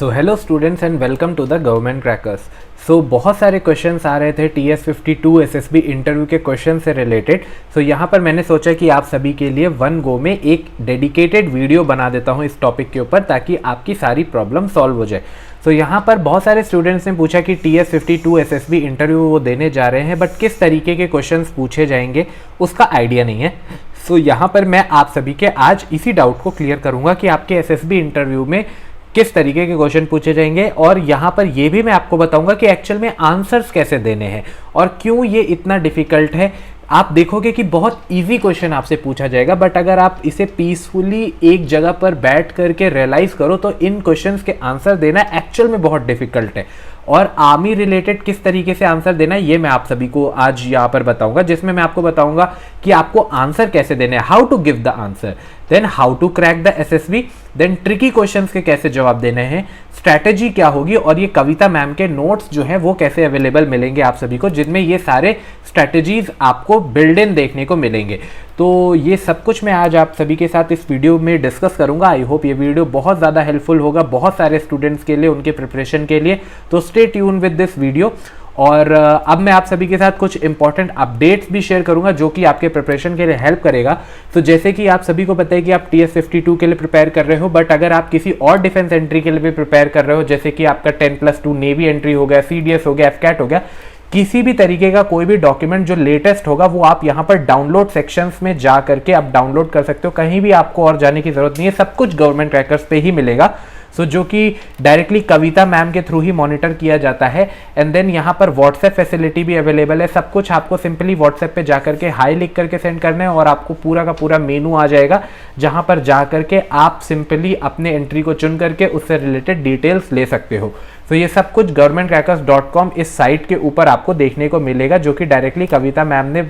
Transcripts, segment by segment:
So hello students and welcome to the government crackers. बहुत सारे questions आ रहे थे TS52 SSB इंटरव्यू के क्वेश्चन से रिलेटेड। यहाँ पर मैंने सोचा कि आप सभी के लिए वन गो में एक डेडिकेटेड वीडियो बना देता हूँ इस टॉपिक के ऊपर, ताकि आपकी सारी प्रॉब्लम सॉल्व हो जाए। यहाँ पर बहुत सारे स्टूडेंट्स ने पूछा कि TS52 SSB इंटरव्यू वो देने जा रहे हैं, बट किस तरीके के क्वेश्चंस पूछे जाएंगे उसका आइडिया नहीं है। यहाँ पर मैं आप सभी के आज इसी डाउट को क्लियर करूँगा कि आपके SSB इंटरव्यू में किस तरीके के क्वेश्चन पूछे जाएंगे, और यहाँ पर ये भी मैं आपको बताऊंगा कि एक्चुअल में आंसर्स कैसे देने हैं और क्यों ये इतना डिफिकल्ट है। आप देखोगे कि बहुत इजी क्वेश्चन आपसे पूछा जाएगा, बट अगर आप इसे पीसफुली एक जगह पर बैठ करके रियलाइज करो तो इन क्वेश्चंस के आंसर देना एक्चुअल में बहुत डिफिकल्ट है। और आर्मी रिलेटेड किस तरीके से आंसर देना है ये मैं आप सभी को आज यहाँ पर बताऊंगा, जिसमें मैं आपको बताऊंगा कि आपको आंसर कैसे देने हैं, how to give the answer, then how to crack the SSB, then tricky questions के कैसे जवाब देने हैं, स्ट्रैटेजी क्या होगी, और ये कविता मैम के नोट्स जो हैं वो कैसे अवेलेबल मिलेंगे आप सभी को, जिनमें ये सारे स्ट्रैटेजीज आपको बिल्ड इन देखने को मिलेंगे। तो ये सब कुछ मैं आज आप सभी के साथ इस वीडियो में डिस्कस करूंगा। आई होप ये वीडियो बहुत ज़्यादा हेल्पफुल होगा बहुत सारे स्टूडेंट्स के लिए, उनके प्रिपरेशन के लिए। तो stay tune with this video. और अब मैं आप सभी के साथ कुछ इंपॉर्टेंट अपडेट्स भी शेयर करूंगा जो कि आपके प्रिपरेशन के लिए हेल्प करेगा। तो जैसे कि आप सभी को पता है कि आप TS52 के लिए प्रिपेयर कर रहे हो, बट अगर आप किसी और डिफेंस एंट्री के लिए भी प्रिपेयर कर रहे हो, जैसे कि आपका 10+2 नेवी एंट्री हो गया, CDS हो गया, FCAT हो गया, किसी भी तरीके का कोई भी डॉक्यूमेंट जो लेटेस्ट होगा वो आप यहाँ पर डाउनलोड सेक्शंस में जा करके आप डाउनलोड कर सकते हो। कहीं भी आपको और जाने की जरूरत नहीं है, सब कुछ गवर्नमेंट क्रैकर्स पे ही मिलेगा। जो कि डायरेक्टली कविता मैम के थ्रू ही मॉनिटर किया जाता है। एंड देन यहाँ पर व्हाट्सएप फैसिलिटी भी अवेलेबल है। सब कुछ आपको सिंपली व्हाट्सएप पे जाकर के हाई लिख करके सेंड करना है और आपको पूरा का पूरा मेनू आ जाएगा, जहाँ पर जा करके आप सिंपली अपने एंट्री को चुन करके उससे रिलेटेड डिटेल्स ले सकते हो। ये सब कुछ governmentcrackers.com इस साइट के ऊपर आपको देखने को मिलेगा, जो कि डायरेक्टली कविता मैम ने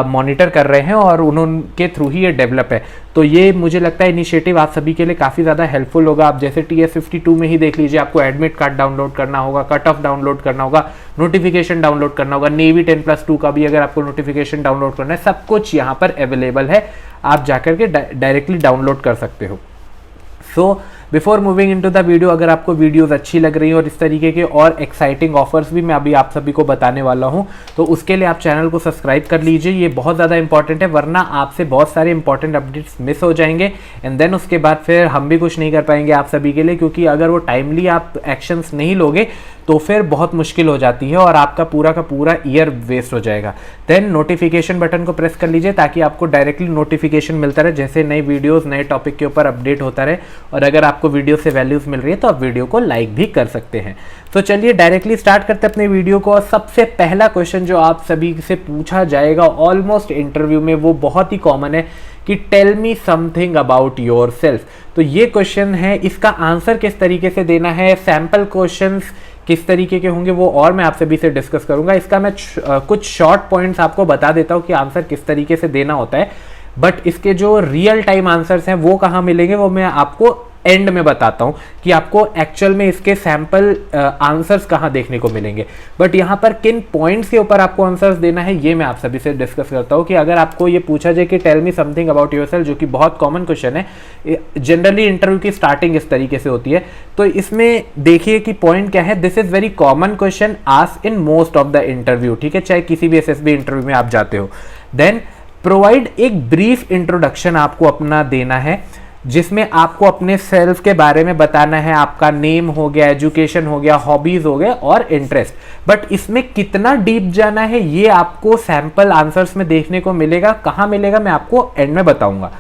मॉनिटर कर रहे हैं और उनके थ्रू ही ये डेवलप है। तो ये मुझे लगता है इनिशिएटिव आप सभी के लिए काफ़ी ज़्यादा हेल्पफुल होगा। आप जैसे TS52 में ही देख लीजिए, आपको एडमिट कार्ड डाउनलोड करना होगा, कट ऑफ डाउनलोड करना होगा, नोटिफिकेशन डाउनलोड करना होगा, नेवी 10+2 का भी अगर आपको नोटिफिकेशन डाउनलोड करना है, सब कुछ यहाँ पर अवेलेबल है। आप जाकर के डायरेक्टली डाउनलोड कर सकते हो। Before moving into the video, अगर आपको वीडियोस अच्छी लग रही है और इस तरीके के और एक्साइटिंग ऑफर्स भी मैं अभी आप सभी को बताने वाला हूं, तो उसके लिए आप चैनल को सब्सक्राइब कर लीजिए। ये बहुत ज़्यादा इंपॉर्टेंट है, वरना आपसे बहुत सारे इंपॉर्टेंट अपडेट्स मिस हो जाएंगे एंड देन उसके बाद फिर हम भी कुछ नहीं कर पाएंगे आप सभी के लिए, क्योंकि अगर वो टाइमली आप एक्शंस नहीं लोगे तो फिर बहुत मुश्किल हो जाती है और आपका पूरा का पूरा ईयर वेस्ट हो जाएगा। देन नोटिफिकेशन बटन को प्रेस कर लीजिए ताकि आपको डायरेक्टली नोटिफिकेशन मिलता रहे, जैसे नए वीडियोस नए टॉपिक के ऊपर अपडेट होता रहे। और अगर आपको वीडियो से वैल्यूज मिल रही है तो आप वीडियो को लाइक भी कर सकते हैं। तो चलिए डायरेक्टली स्टार्ट करते हैं अपने वीडियो को। और सबसे पहला क्वेश्चन जो आप सभी से पूछा जाएगा ऑलमोस्ट इंटरव्यू में, वो बहुत ही कॉमन है कि tell me something about yourself. तो ये क्वेश्चन है, इसका आंसर किस तरीके से देना है, सैम्पल क्वेश्चंस किस तरीके के होंगे वो और मैं आप सभी से डिस्कस करूंगा। इसका मैं कुछ शॉर्ट पॉइंट्स आपको बता देता हूं कि आंसर किस तरीके से देना होता है, बट इसके जो रियल टाइम आंसर्स हैं वो कहाँ मिलेंगे वो मैं आपको एंड में बताता हूं कि आपको एक्चुअल में इसके सैंपल आंसर्स कहाँ देखने को मिलेंगे। बट यहाँ पर किन पॉइंट्स के ऊपर आपको आंसर्स देना है ये मैं आप सभी से डिस्कस करता हूँ। कि अगर आपको ये पूछा जाए कि tell me something about yourself, जो कि बहुत कॉमन क्वेश्चन है, जनरली इंटरव्यू की स्टार्टिंग इस तरीके से होती है। तो इसमें देखिए कि पॉइंट क्या है, this is very common question asked in most of the interview, ठीक है, चाहे किसी भी SSB इंटरव्यू में आप जाते हो। देन प्रोवाइड एक ब्रीफ इंट्रोडक्शन आपको अपना देना है, जिसमें आपको अपने सेल्फ के बारे में बताना है। आपका नेम हो गया, एजुकेशन हो गया, हॉबीज हो गए और इंटरेस्ट। बट इसमें कितना डीप जाना है ये आपको सैंपल आंसर्स में देखने को मिलेगा। कहाँ मिलेगा मैं आपको एंड में बताऊंगा।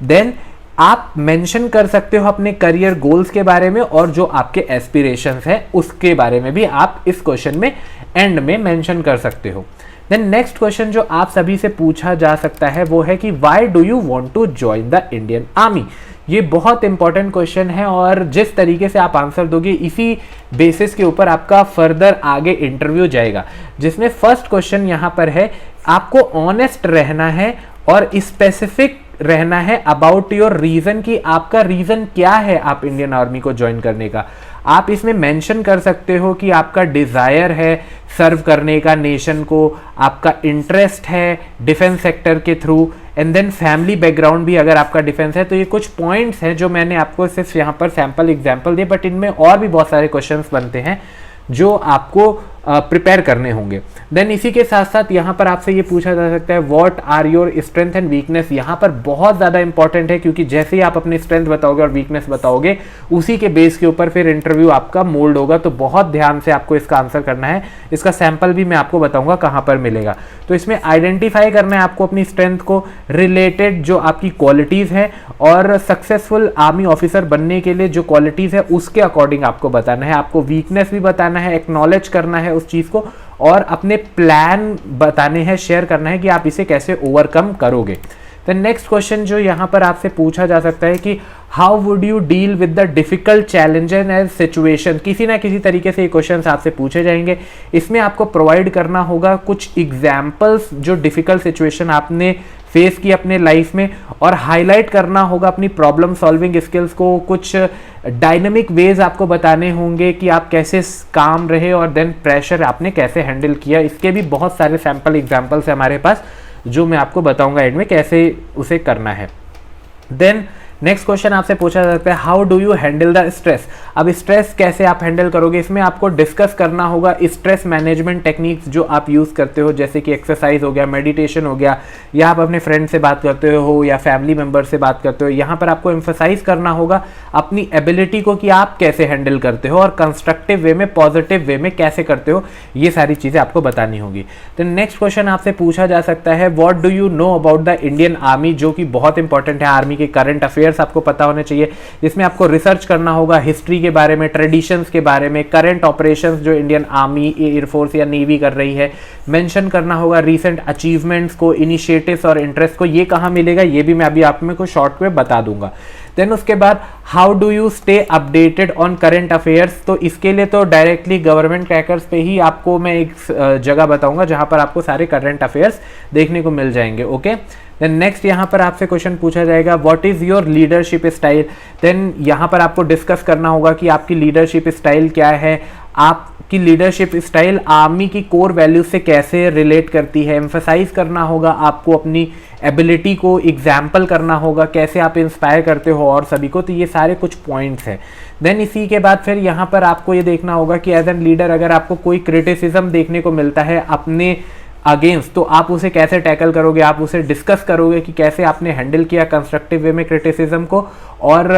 देन आप मेंशन कर सकते हो अपने करियर गोल्स के बारे में, और जो आपके एस्पिरेशंस हैं उसके बारे में भी आप इस क्वेश्चन में एंड में मेंशन कर सकते हो। देन नेक्स्ट क्वेश्चन जो आप सभी से पूछा जा सकता है वो है कि why do you want to join the Indian army. ये बहुत इंपॉर्टेंट क्वेश्चन है और जिस तरीके से आप आंसर दोगे इसी बेसिस के ऊपर आपका फर्दर आगे इंटरव्यू जाएगा। जिसमें फर्स्ट क्वेश्चन यहाँ पर है, आपको ऑनेस्ट रहना है और स्पेसिफिक रहना है अबाउट योर रीजन, कि आपका रीजन क्या है आप इंडियन आर्मी को ज्वाइन करने का। आप इसमें मेंशन कर सकते हो कि आपका डिजायर है सर्व करने का नेशन को, आपका इंटरेस्ट है डिफेंस सेक्टर के through, and then family background भी अगर आपका डिफेंस है। तो ये कुछ पॉइंट्स हैं जो मैंने आपको सिर्फ यहाँ पर सैंपल एग्जांपल दिए, बट इनमें और भी बहुत सारे क्वेश्चंस बनते हैं जो आपको प्रिपेयर करने होंगे। देन इसी के साथ साथ यहाँ पर आपसे ये पूछा जा सकता है what are your strength and weakness. यहाँ पर बहुत ज़्यादा इंपॉर्टेंट है, क्योंकि जैसे ही आप अपनी स्ट्रेंथ बताओगे और वीकनेस बताओगे, उसी के बेस के ऊपर फिर इंटरव्यू आपका मोल्ड होगा। तो बहुत ध्यान से आपको इसका आंसर करना है। इसका सैंपल भी मैं आपको बताऊंगा कहाँ पर मिलेगा। तो इसमें आइडेंटिफाई करना है आपको अपनी स्ट्रेंथ को, रिलेटेड जो आपकी क्वालिटीज़ हैं, और सक्सेसफुल आर्मी ऑफिसर बनने के लिए जो क्वालिटीज़ है उसके अकॉर्डिंग आपको बताना है। आपको वीकनेस भी बताना है, एक्नॉलेज करना है उस चीज़ को, और अपने प्लान बताने हैं, शेयर करना है कि आप इसे कैसे ओवरकम करोगे। तो नेक्स्ट क्वेश्चन जो यहाँ पर आपसे पूछा जा सकता है कि how would you deal with the difficult challenges and situation. किसी ना किसी तरीके से ये क्वेश्चन आपसे पूछे जाएंगे। इसमें आपको प्रोवाइड करना होगा कुछ एग्जाम्पल्स जो डिफिकल्ट सिचुएशन आपने फेस की अपने लाइफ में, और हाईलाइट करना होगा अपनी प्रॉब्लम सॉल्विंग स्किल्स को। कुछ डायनेमिक वेज आपको बताने होंगे कि आप कैसे काम रहे, और देन प्रेशर आपने कैसे हैंडल किया। इसके भी बहुत सारे सैम्पल एग्जाम्पल्स हैं हमारे पास, जो मैं आपको बताऊंगा एंड में कैसे उसे करना है। देन नेक्स्ट क्वेश्चन आपसे पूछा जाता है how do you handle the stress. अब स्ट्रेस कैसे आप हैंडल करोगे, इसमें आपको डिस्कस करना होगा स्ट्रेस मैनेजमेंट टेक्निक्स जो आप यूज़ करते हो, जैसे कि एक्सरसाइज हो गया, मेडिटेशन हो गया, या आप अपने फ्रेंड से बात करते हो या फैमिली मेम्बर से बात करते हो। यहाँ पर आपको एम्फसाइज करना होगा अपनी एबिलिटी को कि आप कैसे हैंडल करते हो, और कंस्ट्रक्टिव वे में, पॉजिटिव वे में कैसे करते हो, ये सारी चीज़ें आपको बतानी होगी। तो नेक्स्ट क्वेश्चन आपसे पूछा जा सकता है what do you know about the Indian army, जो कि बहुत इंपॉर्टेंट है। आर्मी के करंट अफेयर्स आपको पता होने चाहिए। इसमें आपको रिसर्च करना होगा हिस्ट्री के बारे में, ट्रेडिशंस के बारे में, करंट ऑपरेशंस जो इंडियन आर्मी, एयरफोर्स या नेवी कर रही है, मेंशन करना होगा रीसेंट अचीवमेंट्स को, इनिशिएटिव्स और इंटरेस्ट को। ये कहाँ मिलेगा ये भी मैं अभी आप में को शॉर्ट में बता दूंगा। देन उसके बाद how do you stay updated on current affairs. तो इसके लिए तो डायरेक्टली गवर्नमेंट क्रैकर्स पे ही आपको मैं एक जगह बताऊंगा जहां पर आपको सारे करंट अफेयर्स देखने को मिल जाएंगे। ओके, देन नेक्स्ट यहाँ पर आपसे क्वेश्चन पूछा जाएगा what is your leadership style. Then यहाँ पर आपको डिस्कस करना होगा कि आपकी लीडरशिप स्टाइल क्या है, आपकी लीडरशिप स्टाइल आर्मी की कोर वैल्यूज से कैसे रिलेट करती है। एम्फसाइज करना होगा आपको अपनी एबिलिटी को, एग्जाम्पल करना होगा कैसे आप इंस्पायर करते हो और सभी को। तो ये सारे कुछ पॉइंट्स हैं। देन इसी के बाद फिर यहाँ पर आपको ये देखना होगा कि एज एन लीडर अगर आपको कोई क्रिटिसिज्म देखने को मिलता है अपने अगेंस्ट, तो आप उसे कैसे टैकल करोगे, आप उसे डिस्कस करोगे कि कैसे आपने हैंडल किया कंस्ट्रक्टिव वे में क्रिटिसिज्म को, और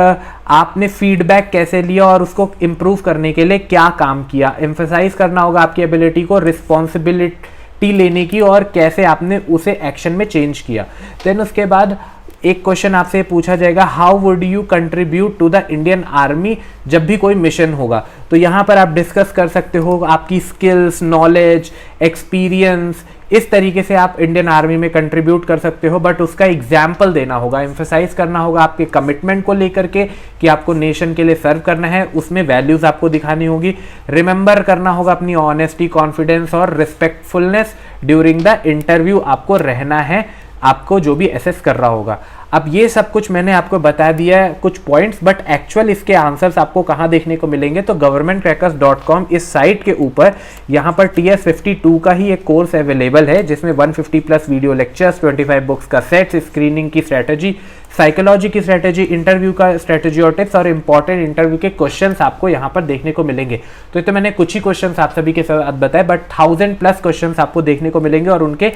आपने फीडबैक कैसे लिया और उसको इम्प्रूव करने के लिए क्या काम किया। एम्फसाइज करना होगा आपकी एबिलिटी को, रिस्पॉन्सिबिलिटी लेने की, और कैसे आपने उसे एक्शन में चेंज किया। देन उसके बाद एक क्वेश्चन आपसे पूछा जाएगा how would you contribute to the Indian army जब भी कोई मिशन होगा। तो यहाँ पर आप डिस्कस कर सकते हो आपकी स्किल्स, नॉलेज, एक्सपीरियंस, इस तरीके से आप इंडियन आर्मी में कंट्रीब्यूट कर सकते हो, बट उसका एग्जाम्पल देना होगा। एम्फसाइज करना होगा आपके कमिटमेंट को लेकर के कि आपको नेशन के लिए सर्व करना है, उसमें वैल्यूज आपको दिखानी होगी। रिमेंबर करना होगा अपनी ऑनेस्टी, कॉन्फिडेंस और रिस्पेक्टफुलनेस ड्यूरिंग द इंटरव्यू आपको रहना है, आपको जो भी एसेस कर रहा होगा। अब ये सब कुछ मैंने आपको बता दिया है कुछ पॉइंट्स, बट एक्चुअल इसके आंसर्स आपको कहाँ देखने को मिलेंगे, तो governmentcrackers.com इस साइट के ऊपर यहाँ पर TS52 का ही एक कोर्स अवेलेबल है, जिसमें 150 प्लस वीडियो लेक्चर्स, 25 बुक्स का सेट, स्क्रीनिंग की स्ट्रेटेजी, साइकोलॉजी की स्ट्रेटेजी, इंटरव्यू का स्ट्रेटेजी और टिप्स, और इंपॉर्टेंट इंटरव्यू के क्वेश्चंस आपको यहाँ पर देखने को मिलेंगे। तो ये तो मैंने कुछ ही क्वेश्चंस आप सभी के साथ बताए, बट 1000 प्लस क्वेश्चंस आपको देखने को मिलेंगे, और उनके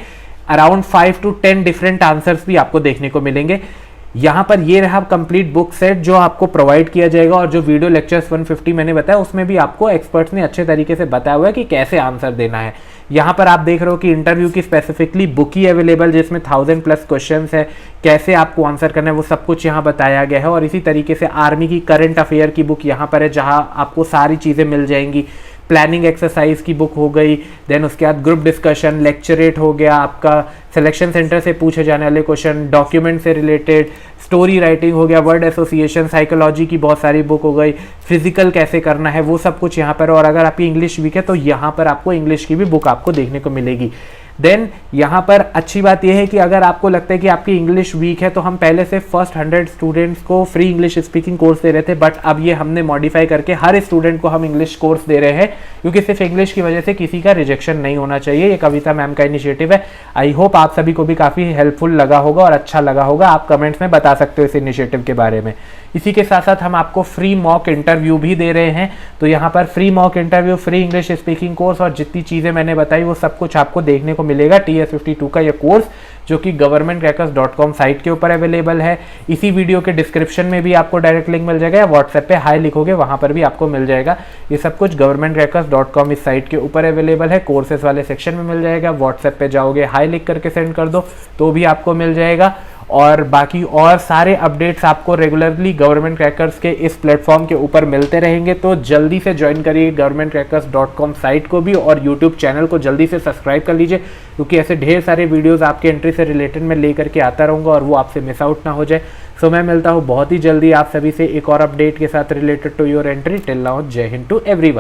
अराउंड 5 to 10 डिफरेंट आंसर्स भी आपको देखने को मिलेंगे। यहाँ पर ये रहा कंप्लीट बुक सेट जो आपको प्रोवाइड किया जाएगा, और जो वीडियो लेक्चर्स 150 मैंने बताया उसमें भी आपको एक्सपर्ट्स ने अच्छे तरीके से बताया हुआ है कि कैसे आंसर देना है। यहाँ पर आप देख रहे हो कि इंटरव्यू की स्पेसिफिकली बुक ही अवेलेबल, जिसमें 1000 प्लस क्वेश्चंस है, कैसे आपको आंसर करना है वो सब कुछ यहाँ बताया गया है। और इसी तरीके से आर्मी की करंट अफेयर की बुक यहाँ पर है, जहाँ आपको सारी चीज़ें मिल जाएंगी। प्लानिंग एक्सरसाइज की बुक हो गई, देन उसके बाद ग्रुप डिस्कशन, लेक्चरेट हो गया, आपका सिलेक्शन सेंटर से पूछे जाने वाले क्वेश्चन, डॉक्यूमेंट से रिलेटेड, स्टोरी राइटिंग हो गया, वर्ड एसोसिएशन, साइकोलॉजी की बहुत सारी बुक हो गई, फिजिकल कैसे करना है वो सब कुछ यहाँ पर। और अगर आपकी इंग्लिश वीक है तो यहाँ पर आपको इंग्लिश की भी बुक आपको देखने को मिलेगी। देन यहाँ पर अच्छी बात यह है कि अगर आपको लगता है कि आपकी इंग्लिश वीक है तो हम पहले से फर्स्ट 100 स्टूडेंट्स को फ्री इंग्लिश स्पीकिंग कोर्स दे रहे थे, बट अब ये हमने मॉडिफाई करके हर स्टूडेंट को हम इंग्लिश कोर्स दे रहे हैं, क्योंकि सिर्फ इंग्लिश की वजह से किसी का रिजेक्शन नहीं होना चाहिए। ये कविता मैम का इनिशिएटिव है। आई होप आप सभी को भी काफ़ी हेल्पफुल लगा होगा और अच्छा लगा होगा। आप कमेंट्स में बता सकते हो इस इनिशिएटिव के बारे में। इसी के साथ साथ हम आपको फ्री मॉक इंटरव्यू भी दे रहे हैं, तो यहाँ पर free mock interview, free English speaking course और जितनी चीज़ें मैंने बताई वो सब कुछ आपको देखने को मिलेगा TS52 का ये कोर्स, जो कि governmentcrackers.com साइट के ऊपर अवेलेबल है। इसी वीडियो के डिस्क्रिप्शन में भी आपको डायरेक्ट लिंक मिल जाएगा, या व्हाट्सएप पे हाई लिखोगे वहाँ पर भी आपको मिल जाएगा। ये सब कुछ governmentcrackers.com इस साइट के ऊपर अवेलेबल है, कोर्सेज वाले सेक्शन में मिल जाएगा। व्हाट्सएप पे जाओगे, हाई लिख करके सेंड कर दो तो भी आपको मिल जाएगा। और बाकी और सारे अपडेट्स आपको रेगुलरली गवर्नमेंट क्रैकर्स के इस प्लेटफॉर्म के ऊपर मिलते रहेंगे, तो जल्दी से ज्वाइन करिए governmentcrackers.com साइट को भी, और यूट्यूब चैनल को जल्दी से सब्सक्राइब कर लीजिए, क्योंकि ऐसे ढेर सारे वीडियोस आपके एंट्री से रिलेटेड मैं लेकर के आता रहूँगा और वो आपसे मिस आउट ना हो जाए। सो मैं मिलता हूँ बहुत ही जल्दी आप सभी से एक और अपडेट के साथ related to your entry. Till now, जय हिंद टू एवरीवन।